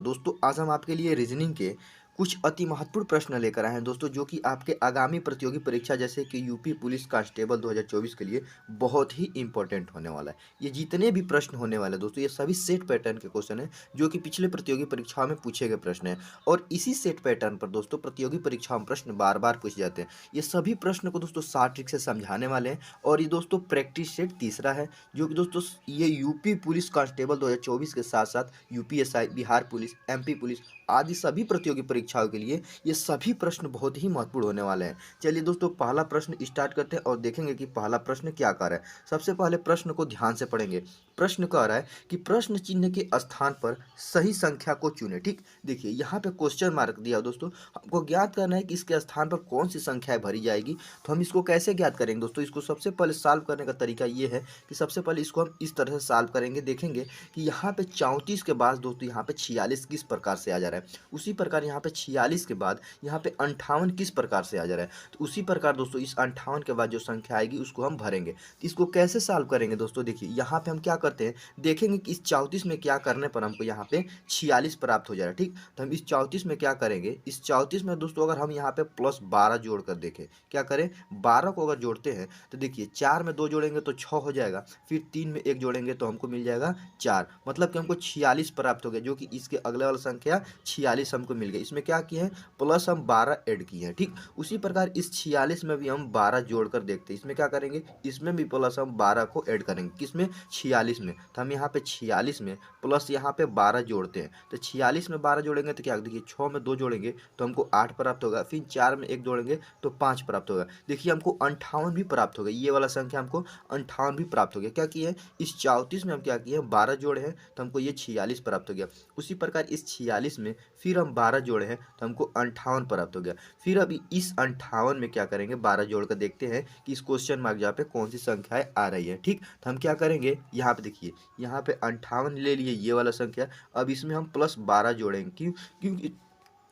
दोस्तों आज हम आपके लिए रीजनिंग के कुछ अति महत्वपूर्ण प्रश्न लेकर आए हैं दोस्तों, जो कि आपके आगामी प्रतियोगी परीक्षा जैसे कि यूपी पुलिस कांस्टेबल 2024 के लिए बहुत ही इंपॉर्टेंट होने वाला है। ये जितने भी प्रश्न होने वाले हैं दोस्तों, ये सभी सेट पैटर्न के क्वेश्चन हैं जो कि पिछले प्रतियोगी परीक्षाओं में पूछे गए प्रश्न हैं। और इसी सेट पैटर्न पर दोस्तों प्रतियोगी परीक्षाओं में प्रश्न बार बार पूछे जाते हैं। ये सभी प्रश्न को दोस्तों 60 ट्रिक से समझाने वाले हैं। और ये दोस्तों प्रैक्टिस सेट तीसरा है, जो कि दोस्तों ये यूपी पुलिस कांस्टेबल 2024 के साथ साथ UPSI, Bihar police, MP police आदि सभी प्रतियोगी परीक्षाओं के लिए ये सभी प्रश्न बहुत ही महत्वपूर्ण होने वाले हैं। चलिए दोस्तों पहला प्रश्न स्टार्ट करते हैं और देखेंगे कि पहला प्रश्न क्या कह रहा है। सबसे पहले प्रश्न को ध्यान से पढ़ेंगे। प्रश्न कह रहा है कि प्रश्न चिन्ह के स्थान पर सही संख्या को चुने। ठीक, देखिए यहाँ पे क्वेश्चन मार्क दिया दोस्तों, हमको ज्ञात करना है कि इसके स्थान पर कौन सी संख्या भरी जाएगी। तो हम इसको कैसे ज्ञात करेंगे दोस्तों? इसको सबसे पहले सॉल्व करने का तरीका ये है कि सबसे पहले इसको हम इस तरह से सॉल्व करेंगे। देखेंगे कि यहाँ पे 34 के बाद दोस्तों यहाँ पे 46 किस प्रकार से आ जा रहा है, उसी प्रकार यहाँ पे 46 के बाद यहाँ पे 58 किस प्रकार से आ जा रहा है। तो उसी प्रकार दोस्तों इस 58 के बाद जो संख्या आएगी उसको हम भरेंगे। तो इसको कैसे सॉल्व करेंगे दोस्तों? देखिए यहाँ पे हम क्या करते हैं, देखेंगे कि इस 34 में क्या करने पर हमको यहाँ पे 46 प्राप्त हो जा रहा है। ठीक, तो हम इस 34 में क्या करेंगे, इस 34 में दोस्तों अगर हम यहाँ पे प्लस 12 जोड़ कर देखें, क्या करें, 12 को अगर जोड़ते हैं तो देखिए 4 में 2 जोड़ेंगे तो 6 हो जाएगा, फिर 3 में 1 जोड़ेंगे तो हमको मिल जाएगा 4, मतलब कि हमको 46 प्राप्त हो गया, जो कि इसके अगले वाला संख्या 46 हमको मिल गया। इसमें क्या किए हैं, प्लस हम 12 ऐड किए हैं। ठीक, उसी प्रकार इस 46 में भी हम 12 जोड़कर देखते हैं। इसमें क्या करेंगे, इसमें भी प्लस हम 12 को ऐड करेंगे, किसमें, 46 में। तो हम यहाँ पे 46 में प्लस यहाँ पे 12 जोड़ते हैं। तो 46 में 12 जोड़ेंगे तो क्या, देखिए 6 में 2 जोड़ेंगे तो हमको 8 प्राप्त होगा, फिर 4 में 1 जोड़ेंगे तो 5 प्राप्त होगा। देखिए हमको 58 भी प्राप्त हो गया, ये वाला संख्या हमको 58 भी प्राप्त हो गया। क्या किए, इस 34 में हम क्या किए, 12 जोड़े हैं तो हमको ये 46 प्राप्त हो गया। उसी प्रकार इस 46 में फिर हम 12 जोड़े हैं तो हमको 58 प्राप्त हो गया। फिर अभी इस 58 में क्या करेंगे, 12 जोड़ कर देखते हैं कि इस क्वेश्चन मार्क जहाँ पे कौन सी संख्याएं आ रही है। ठीक, तो हम क्या करेंगे, यहाँ पे देखिए यहाँ पे 58 ले लिए ये वाला संख्या, अब इसमें हम प्लस 12 जोड़ेंगे। क्यों, क्योंकि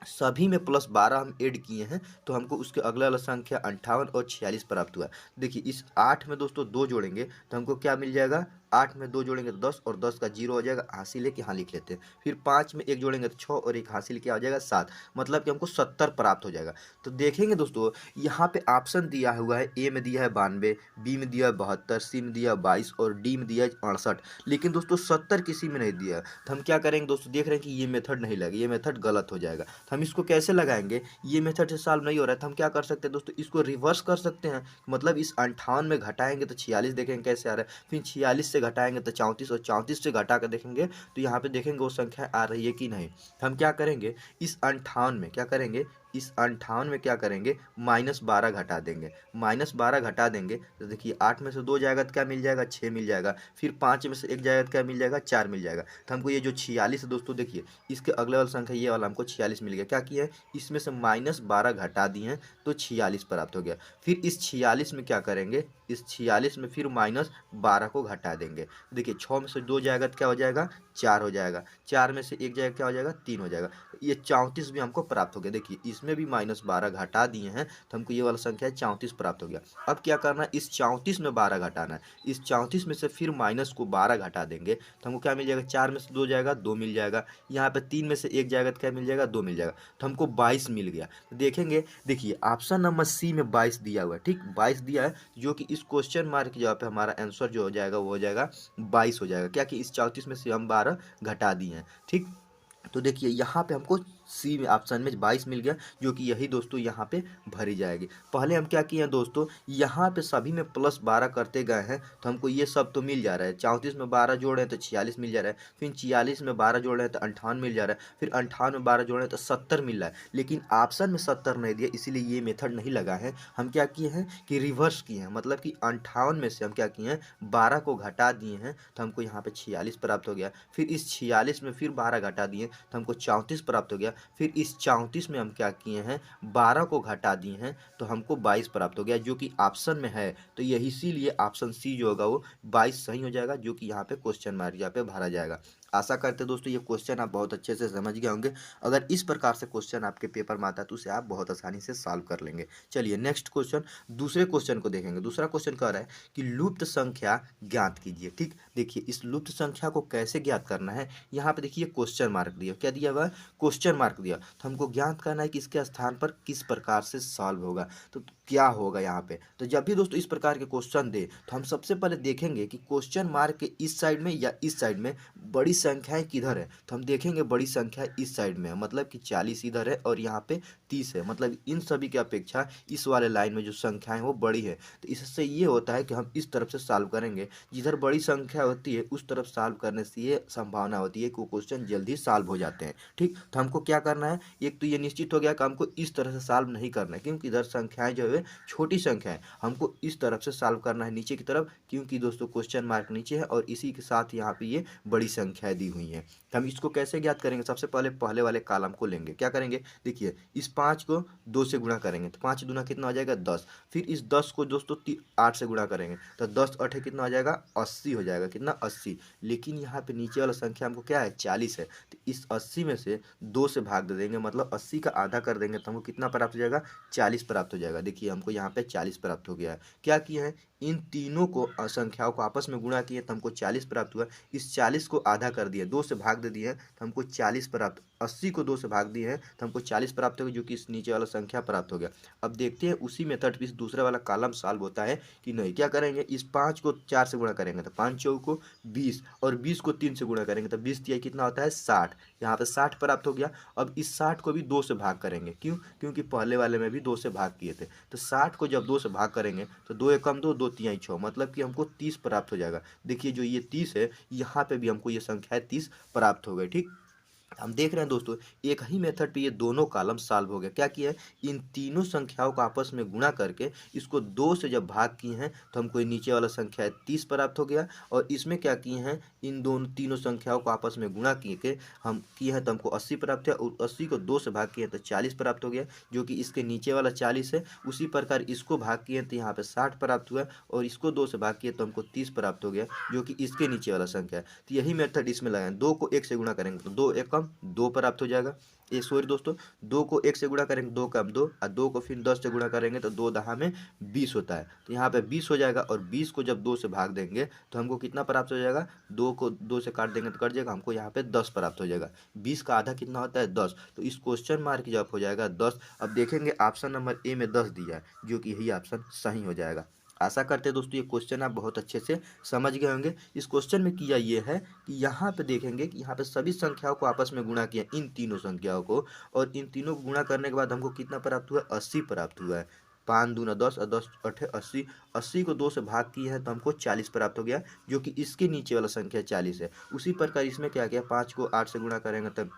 सभी में प्लस 12 हम ऐड किए हैं तो हमको उसके अगला वाला संख्या 58 और 46 प्राप्त हुआ। देखिए इस 8 में दोस्तों 2 जोड़ेंगे तो हमको क्या मिल जाएगा, 8 में 2 जोड़ेंगे तो 10 और 10 का 0 हो जाएगा, हासिल लेके यहाँ लिख लेते हैं। फिर 5 में 1 जोड़ेंगे तो 6 और 1 हासिल क्या हो जाएगा, 7, मतलब कि हमको 70 प्राप्त हो जाएगा। तो देखेंगे दोस्तों यहाँ पे ऑप्शन दिया हुआ है, ए में दिया है 92, बी में दिया है 72, सी में दिया है 22 और डी में दिया है 68, लेकिन दोस्तों 70 किसी में नहीं दिया है। तो हम क्या करेंगे दोस्तों, देख रहे हैं कि ये मेथड नहीं लगेगा, ये मेथड गलत हो जाएगा। तो हम इसको कैसे लगाएंगे, ये मेथड से सॉल्व नहीं हो रहा है तो हम क्या कर सकते हैं दोस्तों, इसको रिवर्स कर सकते हैं। मतलब इस 58 में घटाएंगे तो 46 देखेंगे कैसे आ रहा है, फिर 46 से घटाएंगे तो 34 और 34 से घटा कर देखेंगे तो यहाँ पे देखेंगे वो संख्या आ रही है कि नहीं। तो हम क्या करेंगे, इस 58 में क्या करेंगे, इस 58 में क्या करेंगे, -12 घटा देंगे। -12 घटा देंगे तो देखिए 8 में से 2 जाएगा तो क्या मिल जाएगा, 6 मिल जाएगा। फिर 5 में से 1 जाएगा तो क्या मिल जाएगा, 4 मिल जाएगा। तो हमको ये जो 46 है दोस्तों, देखिए इसके अगले वाला संख्या ये वाला हमको 46 मिल गया। क्या किया है, इसमें से -12 घटा दिए हैं तो 46 प्राप्त हो गया। फिर इस 46 में क्या करेंगे, इस 46 में फिर -12 को घटा देंगे। देखिए 6 में से 2 जाएगा तो क्या हो जाएगा, 4 हो जाएगा। 4 में से 1 जाएगा क्या हो जाएगा, 3 हो जाएगा। ये 34 भी हमको प्राप्त हो गया। देखिए इसमें भी -12 घटा दिए हैं तो हमको ये वाला संख्या 34 प्राप्त हो गया। अब क्या करना है, इस 34 में 12 घटाना है। इस 34 में से फिर माइनस को 12 घटा देंगे तो हमको क्या मिल जाएगा, 4 में से 2 जाएगा 2 मिल जाएगा। यहाँ पे 3 में से 1 जाएगा तो क्या मिल जाएगा, 2 मिल जाएगा। तो हमको 22 मिल गया। तो देखेंगे, देखिए ऑप्शन नंबर सी में 22 दिया हुआ है। ठीक, 22 दिया है, जो कि इस क्वेश्चन मार्क के जवाब पे हमारा आंसर जो हो जाएगा वो हो जाएगा 22 हो जाएगा। क्या कि इस 34 में से हम 12 घटा दिए हैं। ठीक, तो देखिए यहाँ पे हमको सी में ऑप्शन में 22 मिल गया, जो कि यही दोस्तों यहाँ पे भरी जाएगी। पहले हम क्या किए हैं दोस्तों, यहाँ पे सभी में +12 करते गए हैं तो हमको ये सब तो मिल जा रहा है। 34 में 12 जोड़े हैं तो 46 मिल जा रहा है, फिर 46 में 12 जोड़े हैं तो 58 मिल जा रहा है, फिर 58 में 12 जोड़े हैं तो 70 मिल रहा है। लेकिन ऑप्शन में 70 नहीं दिया, इसीलिए ये मेथड नहीं लगा है। हम क्या किए हैं कि रिवर्स किए हैं, मतलब कि 58 में से हम क्या किए हैं, 12 को घटा दिए हैं तो हमको यहाँ पे 46 प्राप्त हो गया। फिर इस 46 में फिर 12 घटा दिए तो हमको 34 प्राप्त हो गया। फिर इस 34 में हम क्या किए हैं, 12 को घटा दिए हैं तो हमको 22 प्राप्त हो गया, जो कि ऑप्शन में है। तो यही इसीलिए ऑप्शन सी जो होगा वो 22 सही हो जाएगा, जो कि यहाँ पे क्वेश्चन मार्क यहाँ पे भरा जाएगा। आशा करते हैं दोस्तों ये क्वेश्चन आप बहुत अच्छे से समझ गए होंगे। अगर इस प्रकार से क्वेश्चन आपके पेपर में आता है तो उसे आप बहुत आसानी से सॉल्व कर लेंगे। चलिए नेक्स्ट क्वेश्चन, दूसरे क्वेश्चन को देखेंगे। दूसरा क्वेश्चन कह रहा है कि लुप्त संख्या ज्ञात कीजिए। ठीक, देखिए इस लुप्त संख्या को कैसे ज्ञात करना है। यहाँ पे देखिए क्वेश्चन मार्क दिया, क्या दिया हुआ है, क्वेश्चन मार्क दिया। तो हमको ज्ञात करना है कि इसके स्थान पर किस प्रकार से सॉल्व होगा, तो क्या होगा यहाँ पे। तो जब भी दोस्तों इस प्रकार के क्वेश्चन दे तो हम सबसे पहले देखेंगे कि क्वेश्चन मार्क के इस साइड में या इस साइड में बड़ी संख्याएं किधर है। तो हम देखेंगे बड़ी संख्या इस साइड में है, मतलब कि 40 इधर है और यहाँ पे 30 है, मतलब इन सभी की अपेक्षा इस वाले लाइन में जो संख्याएं वो बड़ी है। तो इससे ये होता है कि हम इस तरफ से सॉल्व करेंगे, जिधर बड़ी संख्या होती है उस तरफ सॉल्व करने से ये संभावना होती है कि वो क्वेश्चन जल्दी सॉल्व हो जाते हैं। ठीक, तो हमको क्या करना है, एक तो ये निश्चित हो गया कि हमको इस तरह से सॉल्व नहीं करना है, क्योंकि इधर संख्याएं जो है छोटी संख्या है, हमको इस तरफ से सॉल्व करना है नीचे की तरफ, क्योंकि दोस्तों क्वेश्चन मार्क नीचे है और इसी के साथ यहाँ पे ये बड़ी संख्याएं दी हुई हैं। हम इसको कैसे ज्ञात करेंगे, सबसे पहले पहले वाले कॉलम को लेंगे। क्या करेंगे, देखिए इस 5 को 2 से गुणा करेंगे तो 5 दूना कितना हो जाएगा 10। फिर इस 10 को दोस्तों 8 से गुणा करेंगे तो 10 8 कितना हो जाएगा 80 हो जाएगा, कितना 80। लेकिन यहाँ पे नीचे वाला संख्या हमको क्या है 40 है, तो इस 80 में से 2 से भाग दे देंगे, मतलब 80 का आधा कर देंगे तो हमको कितना प्राप्त हो जाएगा 40 प्राप्त हो जाएगा। देखिए हमको यहाँ पे 40 प्राप्त हो गया है। क्या किए हैं, इन तीनों को संख्याओं को आपस में गुणा किए तो हमको 40 प्राप्त हुआ। इस 40 को आधा कर दिए, 2 से भाग दे दिए हैं तो हमको 40 प्राप्त, 80 को 2 से भाग दिए हैं तो हमको 40 प्राप्त हो गया, जो कि इस नीचे वाला संख्या प्राप्त हो गया। अब देखते हैं उसी मेथड पे इस दूसरे वाला कॉलम सॉल्व होता है कि नहीं। क्या करेंगे, इस 5 को 4 से गुणा करेंगे तो 5 चौक को 20 और 20 को 3 से गुणा करेंगे तो 20 तिया कितना होता है 60। यहाँ पे 60 प्राप्त हो गया। अब इस 60 को भी 2 से भाग करेंगे, क्यों, क्योंकि पहले वाले में भी 2 से भाग किए थे। तो 60 को जब 2 से भाग करेंगे तो 2 एकम 2, 2 तिहाई 6, मतलब कि हमको 30 प्राप्त हो जाएगा। देखिए जो ये 30 है यहाँ पे भी हमको ये संख्या 30 प्राप्त हो गई। ठीक, हम देख रहे हैं दोस्तों एक ही मेथड पे ये दोनों कॉलम सॉल्व हो गया। क्या किया है, इन तीनों संख्याओं को आपस में गुणा करके इसको 2 से जब भाग किए हैं तो हमको ये नीचे वाला संख्या 30 प्राप्त हो गया। और इसमें क्या किए हैं, इन दोनों तीनों संख्याओं को आपस में गुणा किए के हम किए हैं तो हमको 80 प्राप्त है, और 80 को 2 से भाग किए तो 40 प्राप्त हो गया, जो कि इसके नीचे वाला 40 है। उसी प्रकार इसको भाग किए तो यहाँ पे 60 प्राप्त हुआ, और इसको 2 से भाग किए तो हमको 30 प्राप्त हो गया, जो कि इसके नीचे वाला संख्या है। तो यही मेथड इसमें लगाएं, 2 को 1 से गुणा करेंगे तो 2 एकम 2 प्राप्त हो जाएगा। ये सॉरी दोस्तों, 2 को 1 से गुणा करेंगे 2 कम 2, और 2 को फिर 10 से गुणा करेंगे तो 2 दहा में 20 होता है। तो यहाँ पे 20 हो जाएगा, और 20 को जब 2 से भाग देंगे तो हमको कितना प्राप्त हो जाएगा, 2 को 2 से काट देंगे तो कट जाएगा, हमको यहाँ पे 10 प्राप्त हो जाएगा। 20 का आधा कितना होता है 10, तो इस क्वेश्चन मार्क जब हो जाएगा 10। अब देखेंगे ऑप्शन नंबर ए में 10 दिया है, जो कि यही ऑप्शन सही हो जाएगा। आशा करते हैं दोस्तों ये क्वेश्चन आप बहुत अच्छे से समझ गए होंगे। इस क्वेश्चन में किया ये है कि यहाँ पे देखेंगे कि यहाँ पे सभी संख्याओं को आपस में गुणा किया, इन तीनों संख्याओं को, और इन तीनों को गुणा करने के बाद हमको कितना प्राप्त हुआ 80 प्राप्त हुआ है। 5 दूना 10 और 10 अठे 80, 80 को 2 से भाग किए हैं तो हमको 40 प्राप्त हो गया, जो कि इसके नीचे वाला संख्या 40 है। उसी प्रकार इसमें क्या किया, 5 को 8 से गुणा करेंगे तब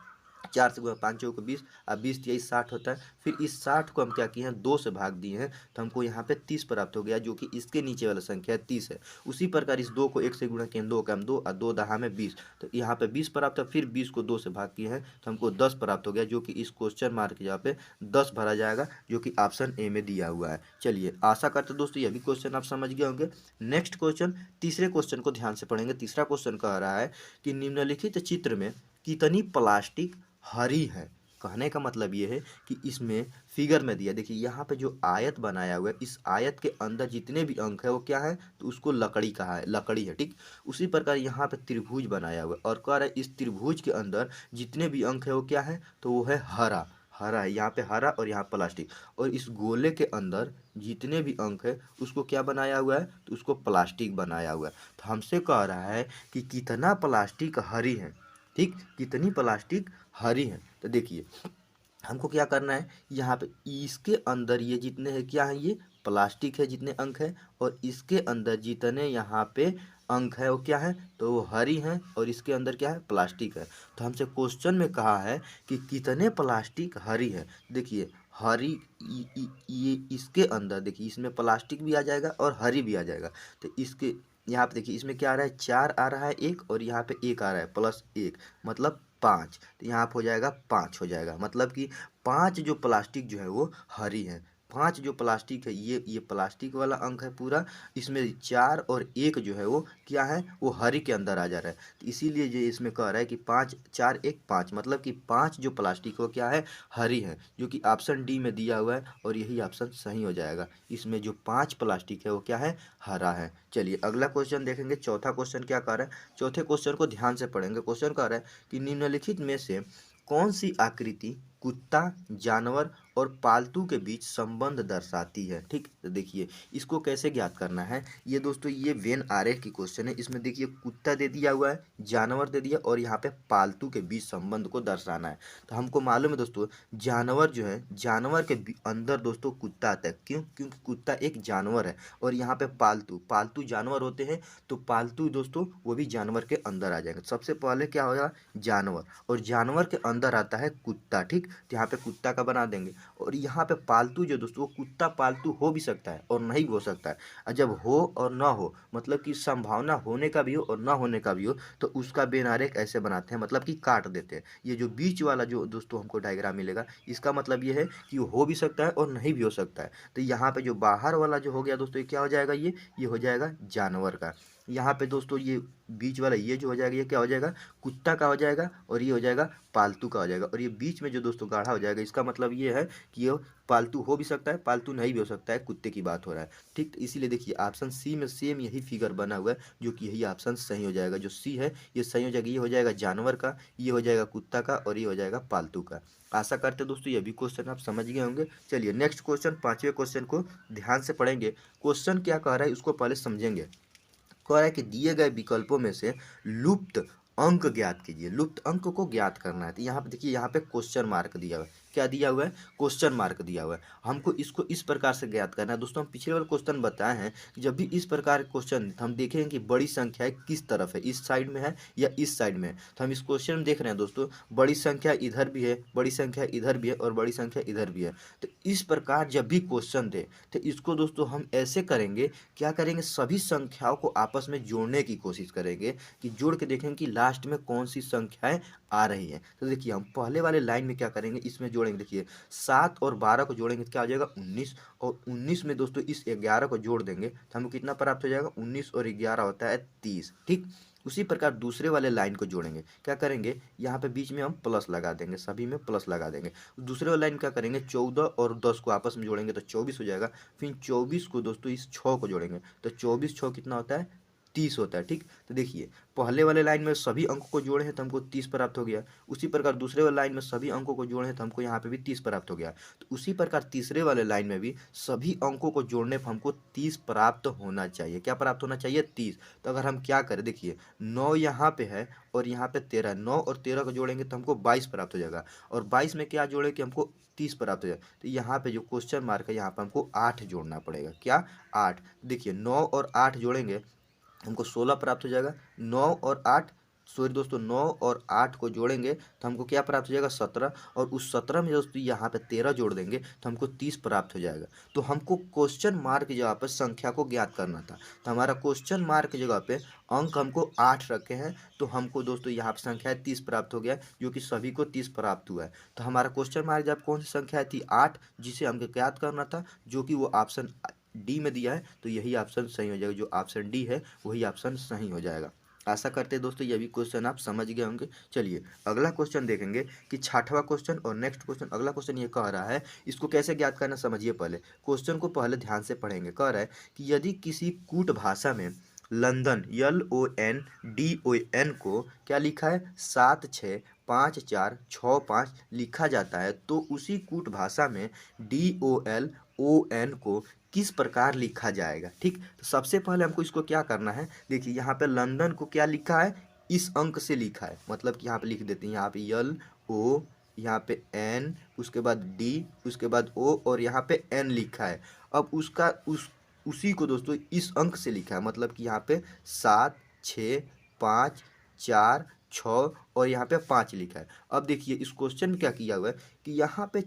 4 से गुणा 5 चौक 20, और 20 तिया 60 होता है। फिर इस 60 को हम क्या किए हैं 2 से भाग दिए हैं तो हमको यहाँ पे 30 प्राप्त हो गया, जो कि इसके नीचे वाला संख्या 30 है। उसी प्रकार इस 2 को 1 से गुणा किए, 2 कम 2 और 2 दहा में 20, तो यहाँ पे 20 प्राप्त है। फिर 20 को 2 से भाग किए हैं तो हमको 10 प्राप्त हो गया, जो कि इस क्वेश्चन मार्क यहाँ पे 10 भरा जाएगा, जो कि ऑप्शन ए में दिया हुआ है। चलिए आशा करते दोस्तों ये भी क्वेश्चन आप समझ गए होंगे। नेक्स्ट क्वेश्चन, तीसरे क्वेश्चन को ध्यान से पढ़ेंगे। तीसरा क्वेश्चन कह रहा है कि निम्नलिखित चित्र में कितनी प्लास्टिक हरी है। कहने का मतलब ये है कि इसमें फिगर में दिया, देखिए यहाँ पे जो आयत बनाया हुआ है, इस आयत के अंदर जितने भी अंक है वो क्या है, तो उसको लकड़ी कहा है, लकड़ी है। ठीक, उसी प्रकार यहाँ पे त्रिभुज बनाया हुआ है, और कह रहा है इस त्रिभुज के अंदर जितने भी अंक है वो क्या है, तो वो है हरा। हरा है यहाँ पे, हरा, और यहाँ प्लास्टिक। और इस गोले के अंदर जितने भी अंक है उसको क्या बनाया हुआ है, तो उसको प्लास्टिक बनाया हुआ है। तो हमसे कह रहा है कि कितना प्लास्टिक हरी है। ठीक, कितनी प्लास्टिक हरी है। तो देखिए हमको क्या करना है, यहाँ पे इसके अंदर ये जितने हैं क्या है, ये प्लास्टिक है जितने अंक है, और इसके अंदर जितने यहाँ पे अंक है वो क्या है, तो वो हरी हैं, और इसके अंदर क्या है प्लास्टिक है। तो हमसे क्वेश्चन में कहा है कि कितने प्लास्टिक हरी है। देखिए हरी, ये इसके अंदर देखिए इसमें प्लास्टिक भी आ जाएगा और हरी भी आ जाएगा। तो इसके यहाँ पे देखिए इसमें क्या आ रहा है, 4 आ रहा है एक, और यहाँ पे 1 आ रहा है प्लस 1, मतलब 5। तो यहाँ पे हो जाएगा 5 हो जाएगा, मतलब कि 5 जो प्लास्टिक जो है वो हरी है। 5 जो प्लास्टिक है, ये प्लास्टिक वाला अंक है पूरा, इसमें 4 और 1 जो है वो क्या है, वो हरी के अंदर आ जा रहा है। तो इसीलिए ये इसमें कह रहा है कि 5 4 1 5, मतलब कि 5 जो प्लास्टिक वो क्या है, हरी है, जो कि ऑप्शन डी में दिया हुआ है और यही ऑप्शन सही हो जाएगा। इसमें जो 5 प्लास्टिक है वो क्या है, हरा है। चलिए अगला क्वेश्चन देखेंगे। चौथा क्वेश्चन क्या कह रहा है, चौथे क्वेश्चन को ध्यान से पढ़ेंगे। क्वेश्चन कह रहा है कि निम्नलिखित में से कौन सी आकृति कुत्ता, जानवर और पालतू के बीच संबंध दर्शाती है। ठीक, तो देखिए इसको कैसे ज्ञात करना है। ये दोस्तों ये वेन आरेख की क्वेश्चन है। इसमें देखिए कुत्ता दे दिया हुआ है, जानवर दे दिया और यहाँ पे पालतू के बीच संबंध को दर्शाना है। तो हमको मालूम है दोस्तों, जानवर जो है, जानवर के अंदर दोस्तों कुत्ता आता है। क्यों? क्योंकि कुत्ता एक जानवर है और यहाँ पे पालतू पालतू जानवर होते हैं, तो पालतू दोस्तों वो भी जानवर के अंदर आ जाएंगे। सबसे पहले क्या होगा, जानवर, और जानवर के अंदर आता है कुत्ता। ठीक, तो यहाँ पे कुत्ता का बना देंगे। और यहाँ पे पालतू जो दोस्तों, वो कुत्ता पालतू हो भी सकता है और नहीं भी हो सकता है। और जब हो और ना हो, मतलब कि संभावना होने का भी हो और ना होने का भी हो, तो उसका बेन आरेख ऐसे बनाते हैं, मतलब कि काट देते हैं। ये जो बीच वाला जो दोस्तों हमको डायग्राम मिलेगा, इसका मतलब ये है कि वो हो भी सकता है और नहीं भी हो सकता है। तो यहाँ पे जो बाहर वाला जो हो गया दोस्तों, ये क्या हो जाएगा, ये हो जाएगा जानवर का। यहाँ पे दोस्तों ये बीच वाला ये जो हो जाएगा, ये क्या हो जाएगा, कुत्ता का हो जाएगा, और ये हो जाएगा पालतू का हो जाएगा। और ये बीच में जो दोस्तों गाढ़ा हो जाएगा, इसका मतलब ये है कि ये पालतू हो भी सकता है, पालतू नहीं भी हो सकता है, कुत्ते की बात हो रहा है। ठीक, तो इसीलिए देखिए ऑप्शन सी में सेम यही फिगर बना हुआ है, जो कि यही ऑप्शन सही हो जाएगा। जो सी है ये सही हो जाएगा। ये हो जाएगा जानवर का, ये हो जाएगा कुत्ता का, और ये हो जाएगा पालतू का। आशा करते हैं दोस्तों ये भी क्वेश्चन आप समझ गए होंगे। चलिए नेक्स्ट क्वेश्चन, पांचवें क्वेश्चन को ध्यान से पढ़ेंगे। क्वेश्चन क्या कह रहा है उसको पहले समझेंगे। कह रहा है कि दिए गए विकल्पों में से लुप्त अंक ज्ञात कीजिए। लुप्त अंक को ज्ञात करना है। तो यहाँ पे देखिए, यहाँ पे क्वेश्चन मार्क दिया हुआ है। क्या दिया हुआ है, क्वेश्चन मार्क दिया हुआ है। हमको इसको इस प्रकार से ज्ञात करना है। दोस्तों हम पिछले वाले क्वेश्चन बताए हैं कि जब भी इस प्रकार के क्वेश्चन हम देखेंगे कि बड़ी संख्या किस तरफ है, इस साइड में है या इस साइड में है, तो हम इस क्वेश्चन में देख रहे हैं दोस्तों, बड़ी संख्या इधर भी है, बड़ी संख्या इधर भी है और बड़ी संख्या इधर भी है। तो इस प्रकार जब भी क्वेश्चन दे, तो इसको दोस्तों हम ऐसे करेंगे, क्या करेंगे, सभी संख्याओं को आपस में जोड़ने की कोशिश करेंगे, कि जोड़ के देखेंगे कि लास्ट में कौन सी संख्याएं आ रही हैं। तो देखिए हम पहले वाले लाइन में क्या करेंगे, इसमें जोड़ेंगे। देखिए 7 और 12 को जोड़ेंगे तो क्या हो जाएगा, 19, और 19 में दोस्तों इस 11 को जोड़ देंगे तो हमको कितना प्राप्त हो जाएगा, 19 और 11 होता है 30। ठीक, उसी प्रकार दूसरे वाले लाइन को जोड़ेंगे। क्या करेंगे, यहाँ पे बीच में हम प्लस लगा देंगे, सभी में प्लस लगा देंगे। दूसरे वाले लाइन क्या करेंगे, 14 और 10 को आपस में जोड़ेंगे तो 24 हो जाएगा। फिर 24 को दोस्तों इस 6 को जोड़ेंगे तो 24 6 कितना होता है, 30 होता है। ठीक, तो देखिए पहले वाले लाइन में सभी अंकों को जोड़े हैं तो हमको 30 प्राप्त हो गया। उसी प्रकार दूसरे वाले लाइन में सभी अंकों को जोड़े हैं तो हमको यहाँ पे भी 30 प्राप्त हो गया। तो उसी प्रकार तीसरे वाले लाइन में भी सभी अंकों को जोड़ने पर हमको 30 प्राप्त होना चाहिए। क्या प्राप्त होना चाहिए, 30। तो अगर हम क्या करें, देखिए 9 यहाँ पे है और यहाँ पे 13, 9 और 13 को जोड़ेंगे तो हमको 22 प्राप्त हो जाएगा। और 22 में क्या जोड़े कि हमको 30 प्राप्त हो जाए। तो यहाँ पे जो क्वेश्चन मार्क है, यहाँ पे हमको 8 जोड़ना पड़ेगा। क्या, 8। देखिए 9 और 8 जोड़ेंगे हमको 16 प्राप्त हो जाएगा। 9 और 8, सॉरी दोस्तों, 9 और 8 को जोड़ेंगे तो हमको क्या प्राप्त हो जाएगा, 17। और उस 17 में दोस्तों यहाँ पे 13 जोड़ देंगे तो हमको 30 प्राप्त हो जाएगा। तो हमको क्वेश्चन मार्क की जगह पर संख्या को ज्ञात करना था। तो हमारा क्वेश्चन मार्क की जगह पे अंक हमको 8 रखे हैं, तो हमको दोस्तों यहाँ पर संख्या 30 प्राप्त हो गया, जो कि सभी को 30 प्राप्त हुआ है। तो हमारा क्वेश्चन मार्क जब कौन सी संख्या थी, 8, जिसे हमको ज्ञात करना था, जो कि वो ऑप्शन डी में दिया है। तो यही ऑप्शन सही हो जाएगा। जो ऑप्शन डी है वही ऑप्शन सही हो जाएगा। आशा करते हैं दोस्तों ये भी क्वेश्चन आप समझ गए होंगे। चलिए अगला क्वेश्चन देखेंगे कि छठवां क्वेश्चन और नेक्स्ट क्वेश्चन। अगला क्वेश्चन ये कह रहा है, इसको कैसे ज्ञात करना समझिए। पहले क्वेश्चन को पहले ध्यान से पढ़ेंगे। कह रहा है कि यदि किसी कूट भाषा में लंदन LONDON को क्या लिखा है, 765465 लिखा जाता है, तो उसी कूट भाषा में DOLON को किस प्रकार लिखा जाएगा। ठीक, तो सबसे पहले हमको इसको क्या करना है, देखिए यहाँ पे लंदन को क्या लिखा है, इस अंक से लिखा है, मतलब कि यहाँ पे लिख देते हैं, यहाँ पे LO, यहाँ पे N, उसके बाद D, उसके बाद O और यहाँ पे N लिखा है। अब उसका उसी को दोस्तों इस अंक से लिखा है, मतलब कि यहाँ पे 7 6 5 4 6 और यहाँ पे 5 लिखा है। अब देखिए इस क्वेश्चन में क्या किया हुआ है कि यहाँ पे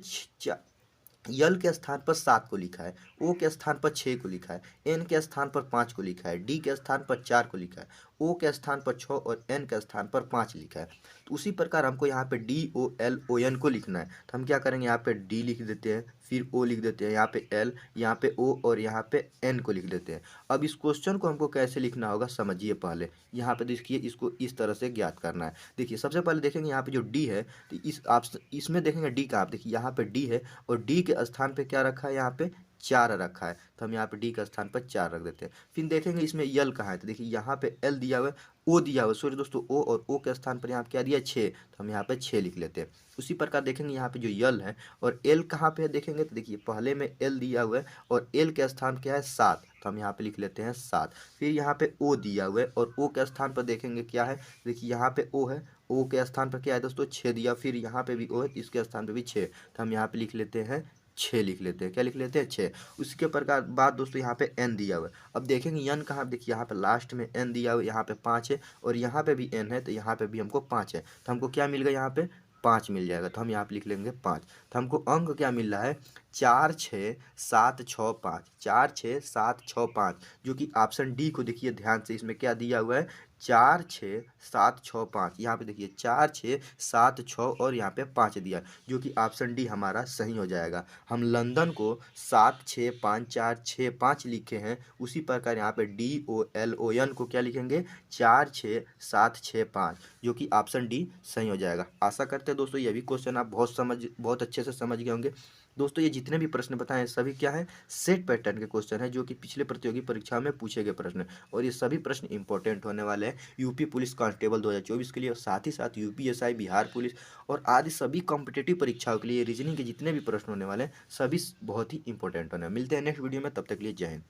यल के स्थान पर 7 को लिखा है, ओ के स्थान पर 6 को लिखा है, एन के स्थान पर 5 को लिखा है, डी के स्थान पर 4 को लिखा है, ओ के स्थान पर 6 और एन के स्थान पर 5 लिखा है। तो उसी प्रकार हमको यहाँ पे DOLON को लिखना है, तो हम क्या करेंगे, यहाँ पे डी लिख देते हैं, फिर ओ लिख देते हैं, यहाँ पे एल, यहाँ पे ओ और यहाँ पे एन को लिख देते हैं। अब इस क्वेश्चन को हमको कैसे लिखना होगा समझिए। पहले यहाँ पे देखिए, इसको इस तरह से ज्ञात करना है। देखिए सबसे पहले देखेंगे यहाँ पे जो डी है, तो इस आप इसमें देखेंगे डी का, आप देखिए यहाँ पे डी है और डी के स्थान पे क्या रखा है, यहाँ पे 4 रखा है, तो हम यहाँ पे डी के स्थान पर 4 रख देते हैं। फिर देखेंगे इसमें यल कहाँ है, तो देखिए यहाँ पे एल दिया हुआ है, ओ दिया हुआ है, सॉरी दोस्तों, ओ, और ओ के स्थान पर यहाँ पे क्या दिया 6, तो हम यहाँ पे 6 लिख लेते हैं। उसी प्रकार देखेंगे यहाँ पे जो यल है और एल कहाँ पे है देखेंगे, तो देखिए पहले में एल दिया हुआ है और एल के स्थान क्या है 7, तो हम यहाँ पे लिख लेते हैं 7। फिर यहाँ पे ओ दिया हुआ है और ओ के स्थान पर देखेंगे क्या है, देखिए यहाँ पे ओ है, ओ के स्थान पर क्या है दोस्तों 6 दिया, फिर यहाँ पे भी ओ है, इसके स्थान पे भी 6, तो हम यहाँ पे लिख लेते हैं 6 लिख लेते हैं। क्या लिख लेते हैं 6। उसके प्रकार बाद दोस्तों यहाँ पे एन दिया हुआ है। अब देखेंगे एन कहाँ, देखिए यहाँ पे लास्ट में एन दिया हुआ है, यहाँ पे 5 है और यहाँ पे भी एन है, तो यहाँ पे भी हमको 5 है, तो हमको क्या मिल गया यहाँ पे 5 मिल जाएगा, तो हम यहाँ पे लिख लेंगे 5। तो हमको अंक क्या मिल रहा है 4 6 7 6 5, 4 6 7 6 5, जो कि ऑप्शन डी को देखिए ध्यान से, इसमें क्या दिया हुआ है 4 6 7 6 5, यहाँ पे देखिए 4 6 7 6 और यहाँ पे 5 दिया, जो कि ऑप्शन डी हमारा सही हो जाएगा। हम लंदन को 7 6 5 4 6 5 लिखे हैं, उसी प्रकार यहाँ पे DOLON को क्या लिखेंगे 4 6 7 6 5, जो कि ऑप्शन डी सही हो जाएगा। आशा करते हैं दोस्तों ये भी क्वेश्चन आप बहुत अच्छे से समझ गए होंगे। दोस्तों ये जितने भी प्रश्न बताएं सभी क्या है, सेट पैटर्न के क्वेश्चन है, जो कि पिछले प्रतियोगी परीक्षा में पूछे गए प्रश्न, और ये सभी प्रश्न इंपॉर्टेंट होने वाले हैं यूपी पुलिस कांस्टेबल 2024 के लिए, और साथ ही साथ UPSI, बिहार पुलिस और आदि सभी कॉम्पिटिटिव परीक्षाओं के लिए रीजनिंग के जितने भी प्रश्न होने वाले हैं सभी बहुत ही इंपॉर्टेंट होने हैं। मिलते हैं नेक्स्ट वीडियो में, तब तक के लिए जय हिंद।